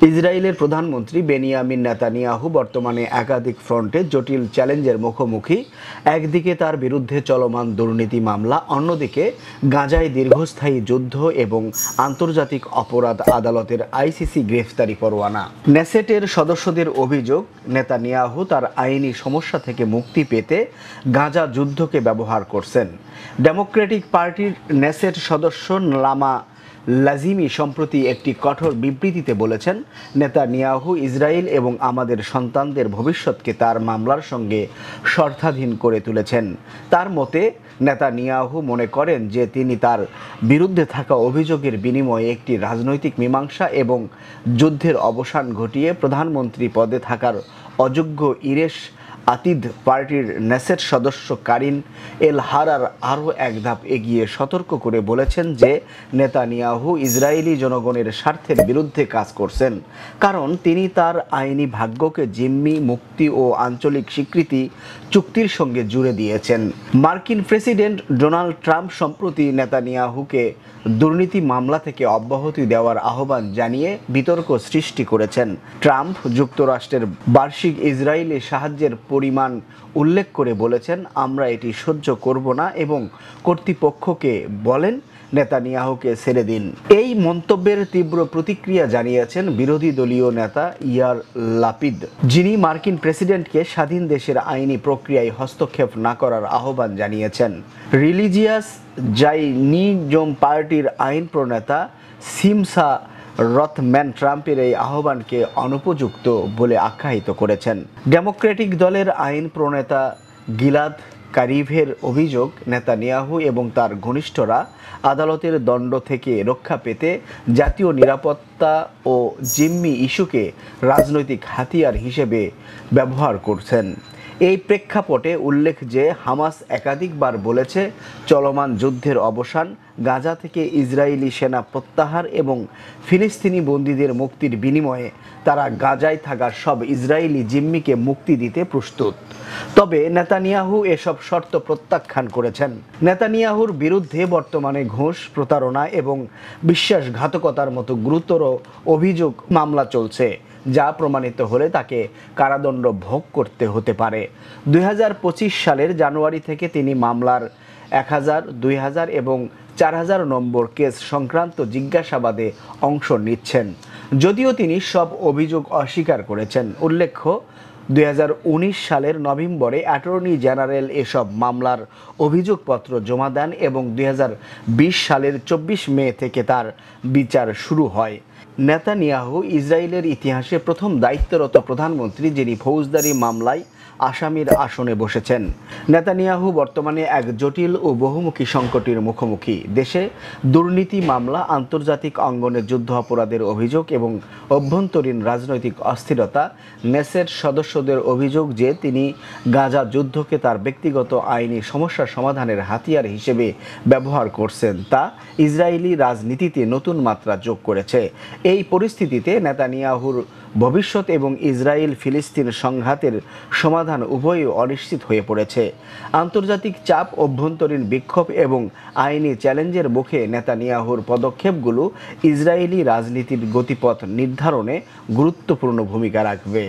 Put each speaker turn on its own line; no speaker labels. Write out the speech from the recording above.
ইসরায়েলের প্রধানমন্ত্রী Benjamin Netanyahu বর্তমানে একাধিক ফ্রন্টে জটিল চ্যালেঞ্জের মুখোমুখি। একদিকে তার বিরুদ্ধে চলমান দুর্নীতি মামলা, অন্যদিকে গাজায় দীর্ঘস্থায়ী যুদ্ধ এবং আন্তর্জাতিক অপরাধ আদালতের আইসিসি গ্রেফতারি পরোয়ানা। নেসেটের সদস্যদের অভিযোগ, নেতানিয়াহু তার আইনি সমস্যা থেকে মুক্তি পেতে গাজা যুদ্ধকে ব্যবহার করছেন। ডেমোক্রেটিক পার্টির নেসেট সদস্য লামা লাজিমি সম্প্রতি একটি কঠোর বিবৃতিতে বলেছেন, নেতানিয়াহু ইসরায়েল এবং আমাদের সন্তানদের ভবিষ্যৎকে তার মামলার সঙ্গে শর্তাধীন করে তুলেছেন। তার মতে, নেতানিয়াহু মনে করেন যে তিনি তার বিরুদ্ধে থাকা অভিযোগের বিনিময়ে একটি রাজনৈতিক মীমাংসা এবং যুদ্ধের অবসান ঘটিয়ে প্রধানমন্ত্রী পদে থাকার অযোগ্য ইরেশ আতিদ পার্টির নেসেট সদস্য কারিন এল হারার আরও এক ধাপ এগিয়ে সতর্ক করে বলেছেন যে নেতানিয়াহু ইসরায়েলি জনগণের স্বার্থের বিরুদ্ধে কাজ করছেন, কারণ তিনি তার আইনি ভাগ্যকে জিম্মি মুক্তি ও আঞ্চলিক স্বীকৃতি চুক্তির সঙ্গে জুড়ে দিয়েছেন। মার্কিন প্রেসিডেন্ট ডোনাল্ড ট্রাম্প সম্প্রতি নেতানিয়াহুকে দুর্নীতি মামলা থেকে অব্যাহতি দেওয়ার আহ্বান জানিয়ে বিতর্ক সৃষ্টি করেছেন। ট্রাম্প যুক্তরাষ্ট্রের বার্ষিক ইসরায়েলি সাহায্যের পরিমাণ উল্লেখ করে বলেছেন, আমরা এটি সহ্য করব না এবং কর্তৃপক্ষকে বলেন নেতানিয়াহুকে ছেড়ে দিন। এই মন্তব্যের তীব্র প্রতিক্রিয়া জানিয়েছেন বিরোধী দলীয় নেতা ইয়ার লাপিদ, যিনি মার্কিন প্রেসিডেন্টকে স্বাধীন দেশের আইনি প্রক্রিয়ায় হস্তক্ষেপ না করার আহ্বান জানিয়েছেন। রিলিজিয়াস জাইনিজম পার্টির আইন প্রণেতা সিমসা রথম্যান ট্রাম্পের এই আহ্বানকে অনুপযুক্ত বলে আখ্যায়িত করেছেন। ডেমোক্রেটিক দলের আইন প্রণেতা গিলাদ কারিভের অভিযোগ, নেতানিয়াহু এবং তার ঘনিষ্ঠরা আদালতের দণ্ড থেকে রক্ষা পেতে জাতীয় নিরাপত্তা ও জিম্মি ইস্যুকে রাজনৈতিক হাতিয়ার হিসেবে ব্যবহার করছেন। এই প্রেক্ষাপটে উল্লেখ যে হামাস একাধিকবার বলেছে চলমান যুদ্ধের অবসান, গাজা থেকে ইসরায়েলি সেনা প্রত্যাহার এবং ফিলিস্তিনি বন্দীদের মুক্তির বিনিময়ে তারা গাজায় থাকা সব ইসরায়েলি জিম্মিকে মুক্তি দিতে প্রস্তুত। তবে নেতানিয়াহু এসব শর্ত প্রত্যাখ্যান করেছেন। নেতানিয়াহুর বিরুদ্ধে বর্তমানে ঘুষ, প্রতারণা এবং বিশ্বাসঘাতকতার মতো গুরুতর অভিযোগ মামলা চলছে, যা প্রমাণিত হলে তাকে কারাদণ্ড ভোগ করতে হতে পারে। 2025 সালের জানুয়ারি থেকে তিনি মামলার 1000, 2000 এবং 4000 নম্বর কেস সংক্রান্ত জিজ্ঞাসাবাদে অংশ নিচ্ছেন, যদিও তিনি সব অভিযোগ অস্বীকার করেছেন। উল্লেখ্য, 2019 সালের নভেম্বরে অ্যাটর্নি জেনারেল এসব মামলার অভিযোগপত্র জমা দেন এবং 2020 সালের 24 মে থেকে তার বিচার শুরু হয়। নেতানিয়াহু ইসরায়েলের ইতিহাসে প্রথম দায়িত্বরত প্রধানমন্ত্রী যিনি ফৌজদারি মামলায় আসামির আসনে বসেছেন। নেতানিয়াহু বর্তমানে এক জটিল ও বহুমুখী সংকটের মুখোমুখি। দেশে দুর্নীতি মামলা, আন্তর্জাতিক অঙ্গনে যুদ্ধ অপরাধের অভিযোগ এবং অভ্যন্তরীণ রাজনৈতিক অস্থিরতা। নেসেট সদস্যদের অভিযোগ যে তিনি গাজা যুদ্ধকে তার ব্যক্তিগত আইনি সমস্যা সমাধানের হাতিয়ার হিসেবে ব্যবহার করছেন, তা ইসরায়েলি রাজনীতিতে নতুন মাত্রা যোগ করেছে। এই পরিস্থিতিতে নেতানিয়াহুর ভবিষ্যৎ এবং ইসরায়েল ফিলিস্তিন সংঘাতের সমাধান উভয়ই অনিশ্চিত হয়ে পড়েছে। আন্তর্জাতিক চাপ, অভ্যন্তরীণ বিক্ষোভ এবং আইনি চ্যালেঞ্জের মুখে নেতানিয়াহুর পদক্ষেপগুলো ইসরায়েলি রাজনীতির গতিপথ নির্ধারণে গুরুত্বপূর্ণ ভূমিকা রাখবে।